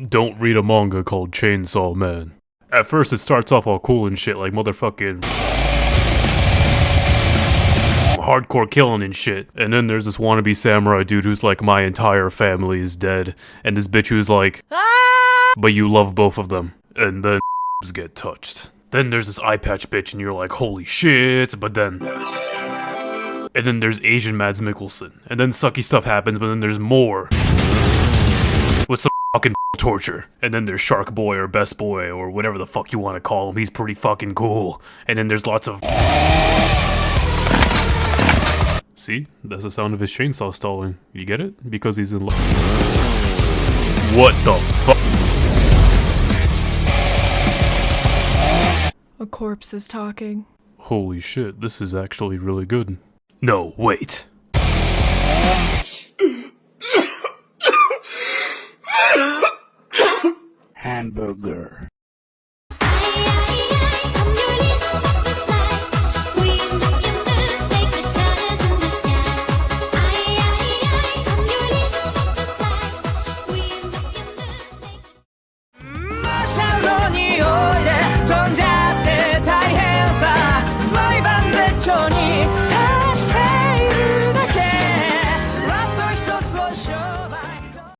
Don't read a manga called Chainsaw Man. At first it starts off all cool and shit, like motherfucking hardcore killing and shit. And then there's this wannabe samurai dude who's like, my entire family is dead. And this bitch who's like, but you love both of them. And then get touched. Then there's this eye patch bitch and you're like, holy shit, but then... And then there's Asian Mads Mikkelsen. And then sucky stuff happens, but then there's more. With some fucking torture. And then there's Shark Boy or Best Boy or whatever the fuck you want to call him. He's pretty fucking cool. And then there's lots of... See? That's the sound of his chainsaw stalling. You get it? Because he's in love. What the fuck? A corpse is talking. Holy shit, this is actually really good. No, wait. Hamburger.